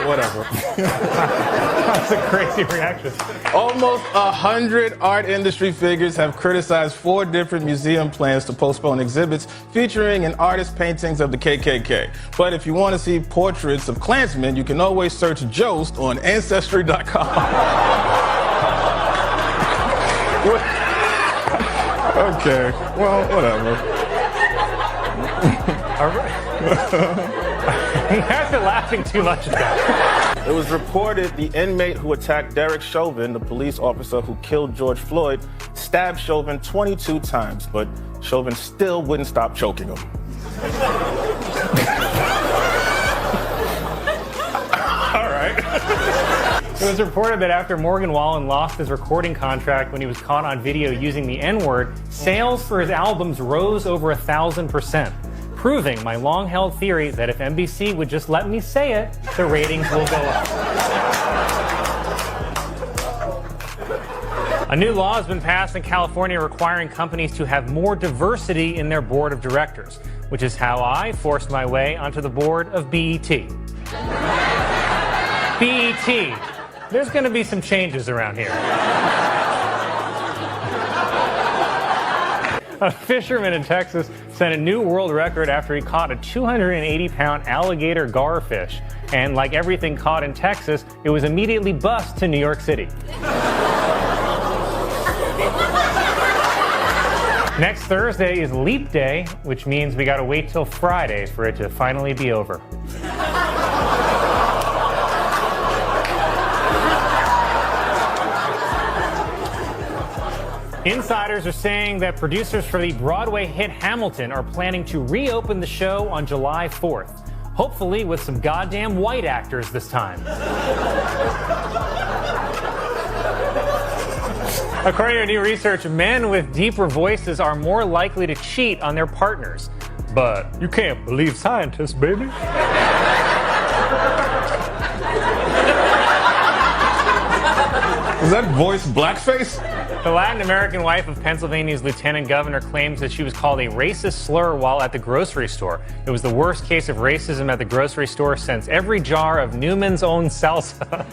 Whatever. That's a crazy reaction. Almost 100 art industry figures have criticized 4 different museum plans to postpone exhibits featuring an artist's paintings of the KKK. But if you want to see portraits of Klansmen, you can always search Jost on Ancestry.com. Okay, well, whatever. All right. You guys are laughing too much at that. It was reported the inmate who attacked Derek Chauvin, the police officer who killed George Floyd, stabbed Chauvin 22 times, but Chauvin still wouldn't stop choking him. All right. It was reported that after Morgan Wallen lost his recording contract when he was caught on video using the N-word, sales for his albums rose over 1,000%. Proving my long-held theory that if NBC would just let me say it, the ratings will go up. A new law has been passed in California requiring companies to have more diversity in their board of directors, which is how I forced my way onto the board of BET. BET. There's going to be some changes around here. A fisherman in Texas set a new world record after he caught a 280-pound alligator garfish. And like everything caught in Texas, it was immediately bussed to New York City. Next Thursday is Leap Day, which means we gotta wait till Friday for it to finally be over. Insiders are saying that producers for the Broadway hit Hamilton are planning to reopen the show on July 4th, hopefully with some goddamn white actors this time. According to new research, men with deeper voices are more likely to cheat on their partners. But you can't believe scientists, baby. Is that voice blackface? The Latin American wife of Pennsylvania's lieutenant governor claims that she was called a racist slur while at the grocery store. It was the worst case of racism at the grocery store since every jar of Newman's Own salsa.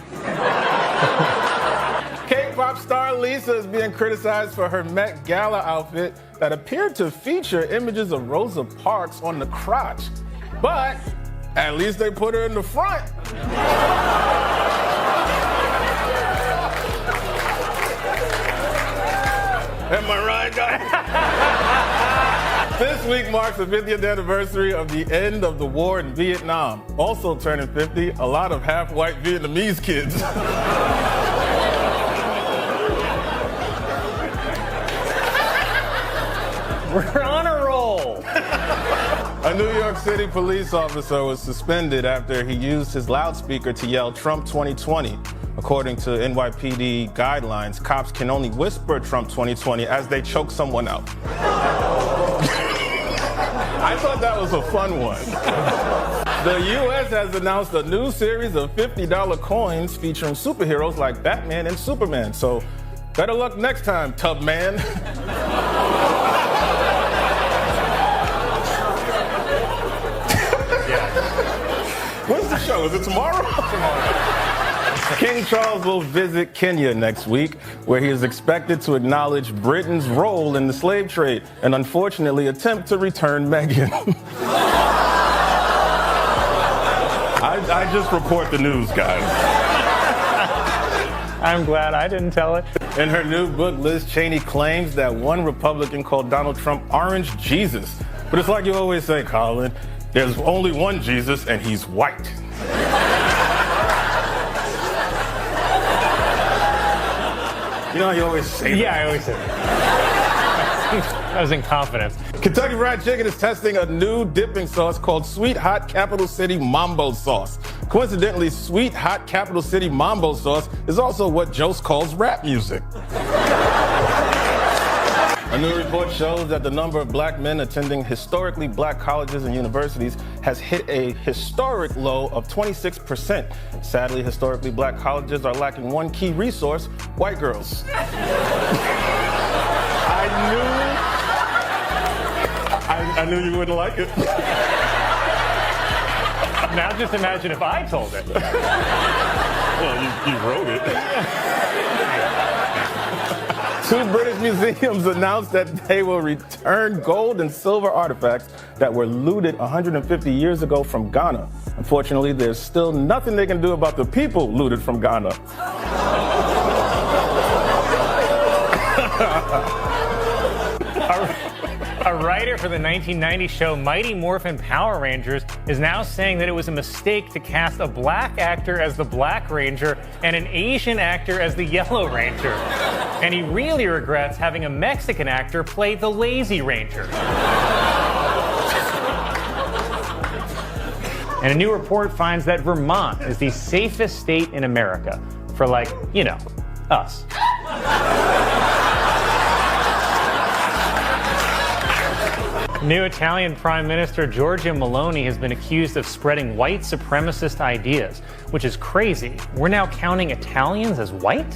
K-pop star Lisa is being criticized for her Met Gala outfit that appeared to feature images of Rosa Parks on the crotch. But at least they put her in the front. Am I right, guys? This week marks the 50th anniversary of the end of the war in Vietnam. Also turning 50, a lot of half-white Vietnamese kids. We're on a roll. A New York City police officer was suspended after he used his loudspeaker to yell Trump 2020. According to NYPD guidelines, cops can only whisper Trump 2020 as they choke someone out. I thought that was a fun one. The U.S. has announced a new series of $50 coins featuring superheroes like Batman and Superman. So better luck next time, Tubman. When's the show? Is it tomorrow? Tomorrow. King Charles will visit Kenya next week, where he is expected to acknowledge Britain's role in the slave trade and unfortunately attempt to return Meghan. I just report the news, guys. I'm glad I didn't tell it. In her new book, Liz Cheney claims that one Republican called Donald Trump Orange Jesus. But it's like you always say, Colin, there's only one Jesus and he's white. You know how you always say that? Yeah, I always say that. I was in confidence. Kentucky Fried Chicken is testing a new dipping sauce called Sweet Hot Capital City Mambo Sauce. Coincidentally, Sweet Hot Capital City Mambo Sauce is also what Jost calls rap music. A new report shows that the number of black men attending historically black colleges and universities has hit a historic low of 26%. Sadly, historically black colleges are lacking one key resource: white girls. I knew you wouldn't like it. Now just imagine if I told it. Well, you wrote it. Two British museums announced that they will return gold and silver artifacts that were looted 150 years ago from Ghana. Unfortunately, there's still nothing they can do about the people looted from Ghana. A writer for the 1990 show Mighty Morphin Power Rangers is now saying that it was a mistake to cast a black actor as the Black Ranger and an Asian actor as the Yellow Ranger. And he really regrets having a Mexican actor play the Lazy Ranger. And a new report finds that Vermont is the safest state in America for, like, you know, us. New Italian Prime Minister Giorgia Meloni has been accused of spreading white supremacist ideas, which is crazy. We're now counting Italians as white?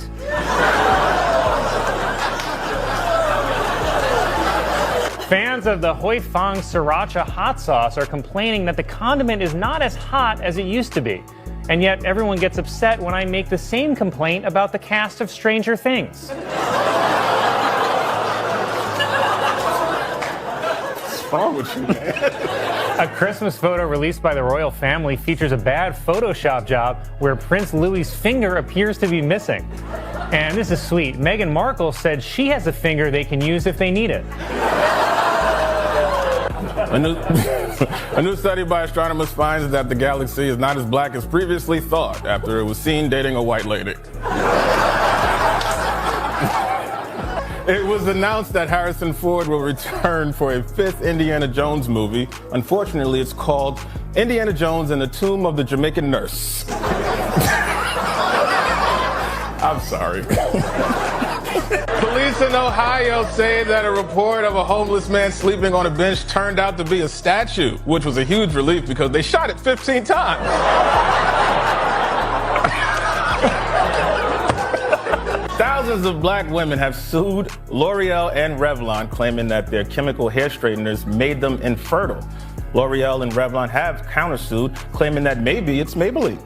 Fans of the Hoi Fong Sriracha hot sauce are complaining that the condiment is not as hot as it used to be. And yet everyone gets upset when I make the same complaint about the cast of Stranger Things. What's wrong with you, man? A Christmas photo released by the royal family features a bad Photoshop job where Prince Louis's finger appears to be missing. And this is sweet. Meghan Markle said she has a finger they can use if they need it. A new study by astronomers finds that the galaxy is not as black as previously thought after it was seen dating a white lady. It was announced that Harrison Ford will return for a fifth Indiana Jones movie. Unfortunately, it's called Indiana Jones and the Tomb of the Jamaican Nurse. I'm sorry. Police in Ohio say that a report of a homeless man sleeping on a bench turned out to be a statue, which was a huge relief because they shot it 15 times. Thousands of black women have sued L'Oreal and Revlon, claiming that their chemical hair straighteners made them infertile. L'Oreal and Revlon have countersued, claiming that maybe it's Maybelline.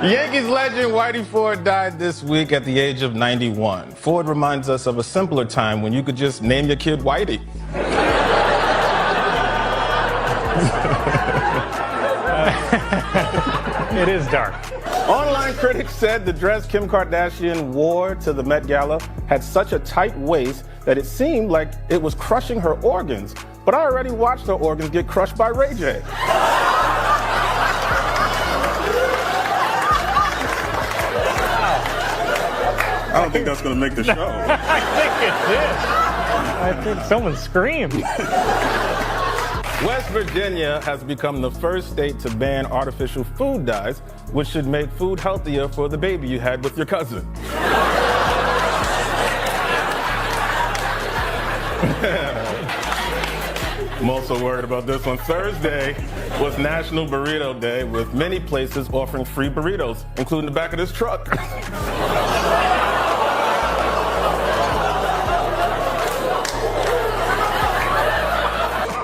Yankees legend Whitey Ford died this week at the age of 91. Ford reminds us of a simpler time when you could just name your kid Whitey. It is dark. Online critics said the dress Kim Kardashian wore to the Met Gala had such a tight waist that it seemed like it was crushing her organs. But I already watched her organs get crushed by Ray J. I don't think that's going to make the show. I think it did. I think someone screamed. West Virginia has become the first state to ban artificial food dyes, which should make food healthier for the baby you had with your cousin. I'm also worried about this one. Thursday was National Burrito Day, with many places offering free burritos, including the back of this truck.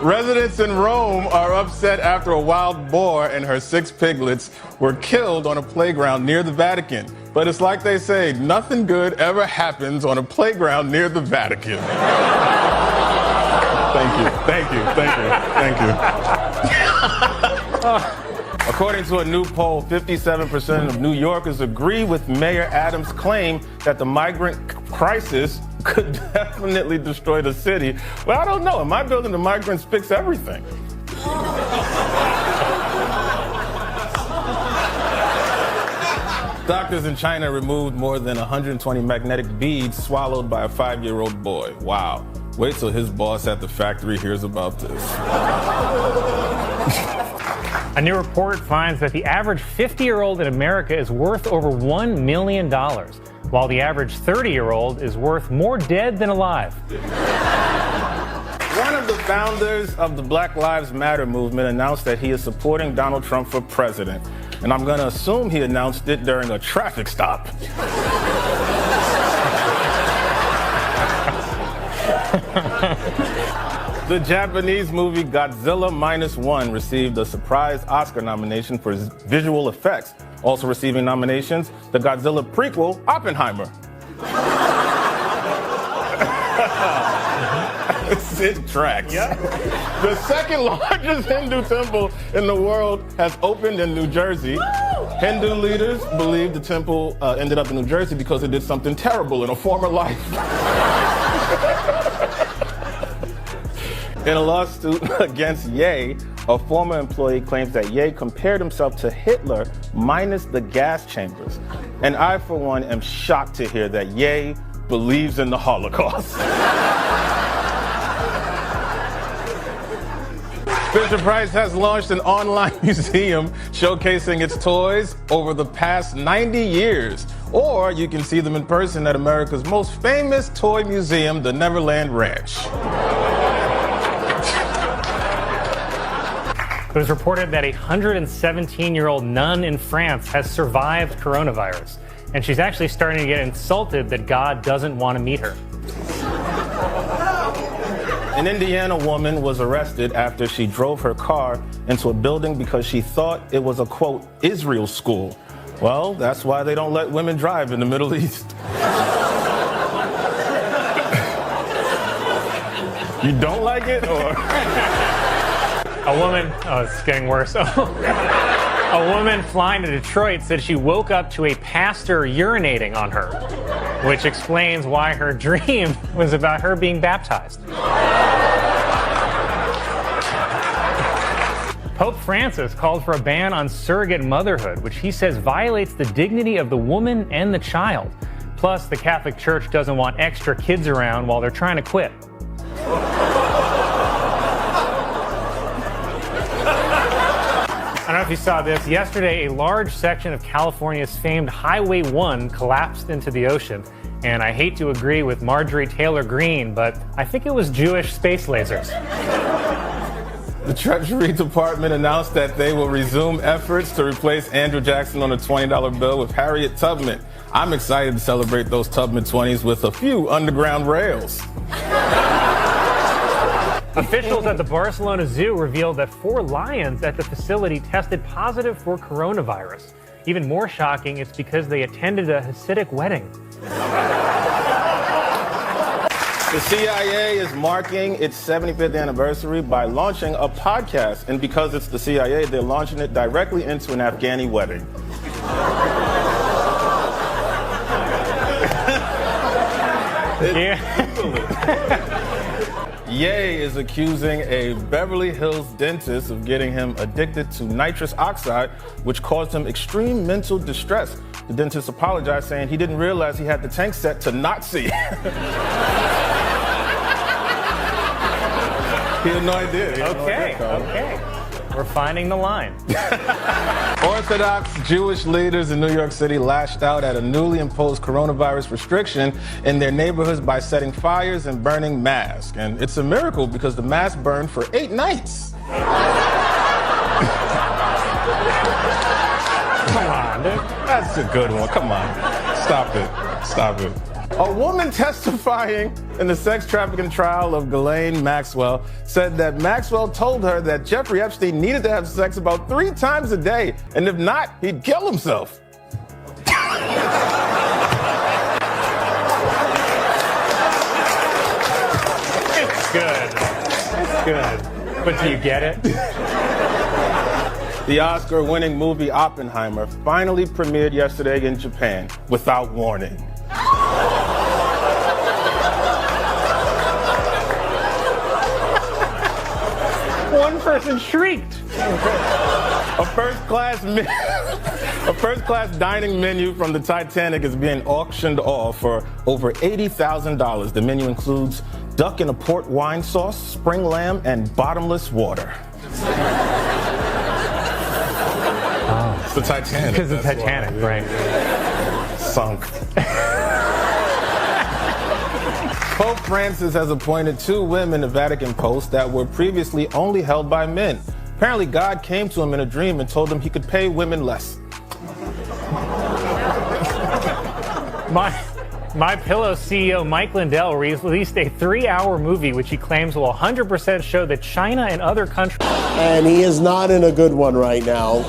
Residents in Rome are upset after a wild boar and her 6 piglets were killed on a playground near the Vatican. But it's like they say, nothing good ever happens on a playground near the Vatican. Thank you. According to a new poll, 57% of New Yorkers agree with Mayor Adams' claim that the migrant crisis could definitely destroy the city. Well, I don't know. In my building, the migrants fix everything. Doctors in China removed more than 120 magnetic beads swallowed by a 5-year-old boy. Wow. Wait till his boss at the factory hears about this. A new report finds that the average 50-year-old in America is worth over $1 million, while the average 30-year-old is worth more dead than alive. One of the founders of the Black Lives Matter movement announced that he is supporting Donald Trump for president. And I'm going to assume he announced it during a traffic stop. The Japanese movie Godzilla -1 received a surprise Oscar nomination for visual effects. Also receiving nominations, the Godzilla prequel, Oppenheimer. It tracks. Yeah. The second largest Hindu temple in the world has opened in New Jersey. Hindu leaders believe the temple ended up in New Jersey because it did something terrible in a former life. In a lawsuit against Ye, a former employee claims that Ye compared himself to Hitler minus the gas chambers. And I, for one, am shocked to hear that Ye believes in the Holocaust. Fisher-Price has launched an online museum showcasing its toys over the past 90 years. Or you can see them in person at America's most famous toy museum, the Neverland Ranch. It was reported that a 117-year-old nun in France has survived coronavirus, and she's actually starting to get insulted that God doesn't want to meet her. An Indiana woman was arrested after she drove her car into a building because she thought it was a, quote, Israel school. Well, that's why they don't let women drive in the Middle East. You don't like it, or? A woman, oh, it's getting worse. A woman flying to Detroit said she woke up to a pastor urinating on her, which explains why her dream was about her being baptized. Pope Francis called for a ban on surrogate motherhood, which he says violates the dignity of the woman and the child. Plus, the Catholic Church doesn't want extra kids around while they're trying to quit. I don't know if you saw this. Yesterday, a large section of California's famed Highway 1 collapsed into the ocean. And I hate to agree with Marjorie Taylor Greene, but I think it was Jewish space lasers. The Treasury Department announced that they will resume efforts to replace Andrew Jackson on a $20 bill with Harriet Tubman. I'm excited to celebrate those Tubman 20s with a few underground rails. Officials at the Barcelona Zoo revealed that 4 lions at the facility tested positive for coronavirus. Even more shocking, it's because they attended a Hasidic wedding. The CIA is marking its 75th anniversary by launching a podcast. And because it's the CIA, they're launching it directly into an Afghani wedding. Ye is accusing a Beverly Hills dentist of getting him addicted to nitrous oxide, which caused him extreme mental distress. The dentist apologized, saying he didn't realize he had the tank set to Nazi. He had no idea. Okay. We're finding the line. Orthodox Jewish leaders in New York City lashed out at a newly imposed coronavirus restriction in their neighborhoods by setting fires and burning masks. And it's a miracle because the mask burned for 8 nights. Come on, dude. That's a good one. Come on. Stop it. A woman testifying in the sex trafficking trial of Ghislaine Maxwell said that Maxwell told her that Jeffrey Epstein needed to have sex about 3 times a day, and if not, he'd kill himself. It's good. But do you get it? The Oscar-winning movie Oppenheimer finally premiered yesterday in Japan without warning. One person shrieked. A first-class dining menu from the Titanic is being auctioned off for over $80,000. The menu includes duck in a port wine sauce, spring lamb, and bottomless water. It's the Titanic. Because the Titanic, right? Sunk. Pope Francis has appointed 2 women to Vatican posts that were previously only held by men. Apparently, God came to him in a dream and told him he could pay women less. MyPillow CEO Mike Lindell released a 3-hour movie which he claims will 100% show that China and other countries. And he is not in a good one right now.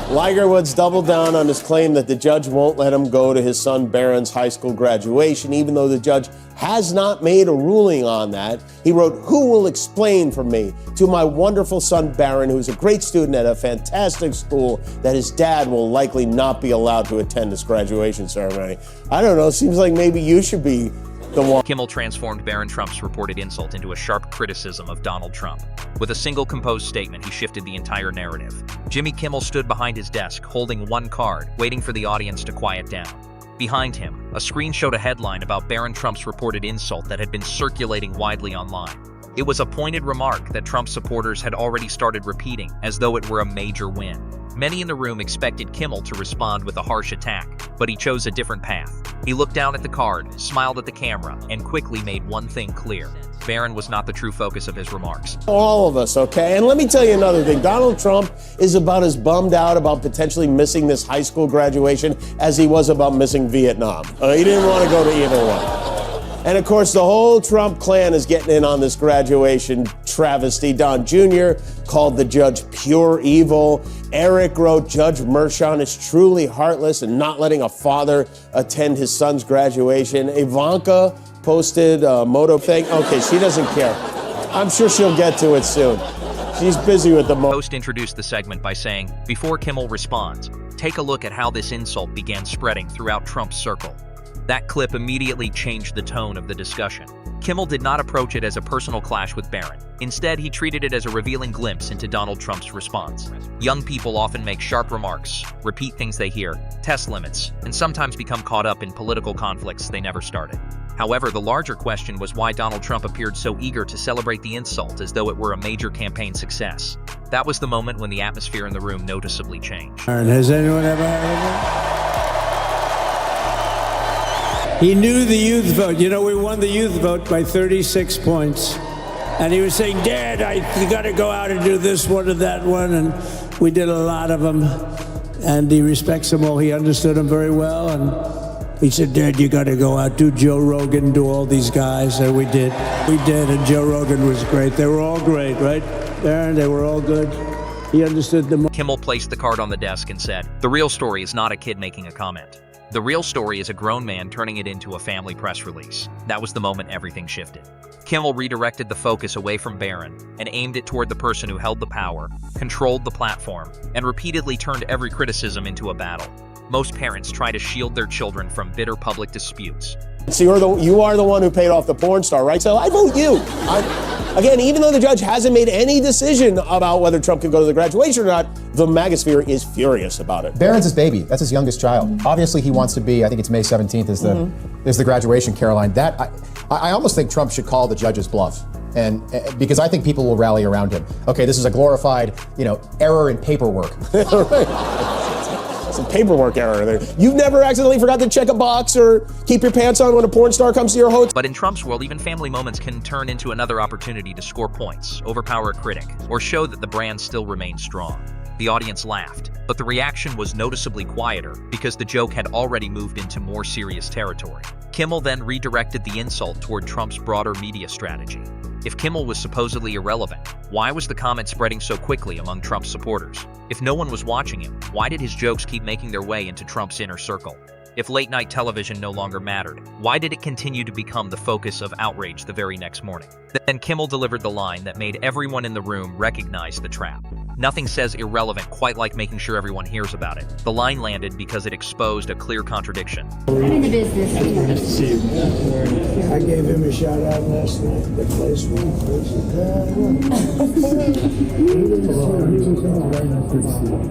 Liger Woods doubled down on his claim that the judge won't let him go to his son Barron's high school graduation, even though the judge has not made a ruling on that. He wrote, "Who will explain for me to my wonderful son Barron, who's a great student at a fantastic school, that his dad will likely not be allowed to attend his graduation ceremony?" I don't know, seems like maybe you should be the one. Kimmel transformed Barron Trump's reported insult into a sharp criticism of Donald Trump. With a single composed statement, he shifted the entire narrative. Jimmy Kimmel stood behind his desk, holding one card, waiting for the audience to quiet down. Behind him, a screen showed a headline about Barron Trump's reported insult that had been circulating widely online. It was a pointed remark that Trump supporters had already started repeating, as though it were a major win. Many in the room expected Kimmel to respond with a harsh attack, but he chose a different path. He looked down at the card, smiled at the camera, and quickly made one thing clear. Barron was not the true focus of his remarks. All of us, okay? And let me tell you another thing. Donald Trump is about as bummed out about potentially missing this high school graduation as he was about missing Vietnam. He didn't want to go to either one. And of course, the whole Trump clan is getting in on this graduation travesty. Don Jr. called the judge pure evil. Eric wrote, "Judge Mershon is truly heartless in not letting a father attend his son's graduation." Ivanka posted a moto thing. Okay, she doesn't care. I'm sure she'll get to it soon. She's busy with the Host introduced the segment by saying, before Kimmel responds, take a look at how this insult began spreading throughout Trump's circle. That clip immediately changed the tone of the discussion. Kimmel did not approach it as a personal clash with Barron. Instead, he treated it as a revealing glimpse into Donald Trump's response. Young people often make sharp remarks, repeat things they hear, test limits, and sometimes become caught up in political conflicts they never started. However, the larger question was why Donald Trump appeared so eager to celebrate the insult as though it were a major campaign success. That was the moment when the atmosphere in the room noticeably changed. Has anyone ever heard of it? He knew the youth vote. You know, we won the youth vote by 36 points. And he was saying, "Dad, you got to go out and do this one and that one." And we did a lot of them. And he respects them all. He understood them very well. And he said, "Dad, you got to go out, do Joe Rogan, do all these guys." And we did. We did. And Joe Rogan was great. They were all great, right, Aaron? They were all good. He understood them. Kimmel placed the card on the desk and said, "The real story is not a kid making a comment. The real story is a grown man turning it into a family press release." That was the moment everything shifted. Kimmel redirected the focus away from Barron and aimed it toward the person who held the power, controlled the platform, and repeatedly turned every criticism into a battle. Most parents try to shield their children from bitter public disputes. So you are the one who paid off the porn star, right? So I vote you. Again, even though the judge hasn't made any decision about whether Trump can go to the graduation or not, the MAGAsphere is furious about it. Barron's his baby. That's his youngest child. Obviously, he wants to be, I think it's May 17th is the graduation, Caroline. I almost think Trump should call the judge's bluff. And because I think people will rally around him. Okay, this is a glorified, error in paperwork. Right. Some paperwork error there. You've never accidentally forgot to check a box or keep your pants on when a porn star comes to your hotel? But in Trump's world, even family moments can turn into another opportunity to score points, overpower a critic, or show that the brand still remains strong. The audience laughed, but the reaction was noticeably quieter because the joke had already moved into more serious territory. Kimmel then redirected the insult toward Trump's broader media strategy. If Kimmel was supposedly irrelevant, why was the comment spreading so quickly among Trump's supporters? If no one was watching him, why did his jokes keep making their way into Trump's inner circle? If late-night television no longer mattered, why did it continue to become the focus of outrage the very next morning? Then Kimmel delivered the line that made everyone in the room recognize the trap. Nothing says irrelevant quite like making sure everyone hears about it. The line landed because it exposed a clear contradiction. I'm in the business. Nice to see you. I gave him a shout out last night. The place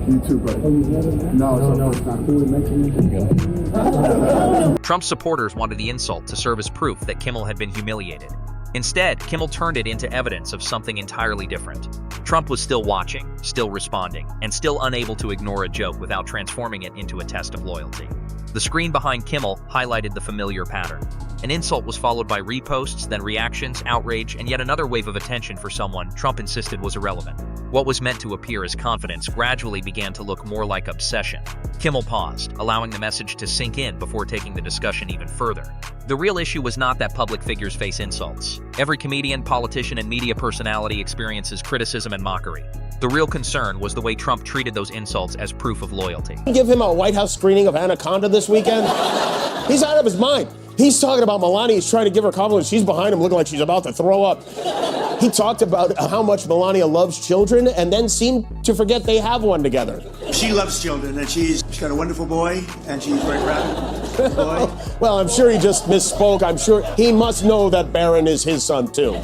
You too, buddy. No, it's not. Trump's supporters wanted the insult to serve as proof that Kimmel had been humiliated. Instead, Kimmel turned it into evidence of something entirely different. Trump was still watching, still responding, and still unable to ignore a joke without transforming it into a test of loyalty. The screen behind Kimmel highlighted the familiar pattern. An insult was followed by reposts, then reactions, outrage, and yet another wave of attention for someone Trump insisted was irrelevant. What was meant to appear as confidence gradually began to look more like obsession. Kimmel paused, allowing the message to sink in before taking the discussion even further. The real issue was not that public figures face insults. Every comedian, politician, and media personality experiences criticism and mockery. The real concern was the way Trump treated those insults as proof of loyalty. Give him a White House screening of Anaconda this weekend? He's out of his mind. He's talking about Melania. He's trying to give her compliments. She's behind him looking like she's about to throw up. He talked about how much Melania loves children and then seemed to forget they have one together. She loves children, and she's got a wonderful boy, and she's very proud of the boy. Well, I'm sure he just misspoke. I'm sure he must know that Barron is his son, too.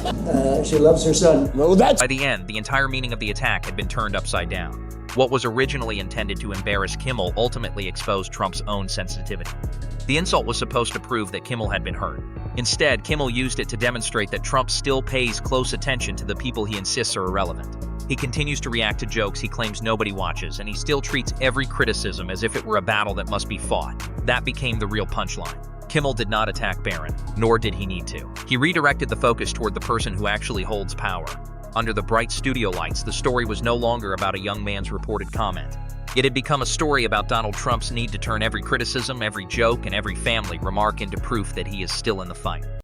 She loves her son. No, that's... By the end, the entire meaning of the attack had been turned upside down. What was originally intended to embarrass Kimmel ultimately exposed Trump's own sensitivity. The insult was supposed to prove that Kimmel had been hurt. Instead, Kimmel used it to demonstrate that Trump still pays close attention to the people he insists are irrelevant. He continues to react to jokes he claims nobody watches, and he still treats every criticism as if it were a battle that must be fought. That became the real punchline. Kimmel did not attack Barron, nor did he need to. He redirected the focus toward the person who actually holds power. Under the bright studio lights, the story was no longer about a young man's reported comment. It had become a story about Donald Trump's need to turn every criticism, every joke, and every family remark into proof that he is still in the fight.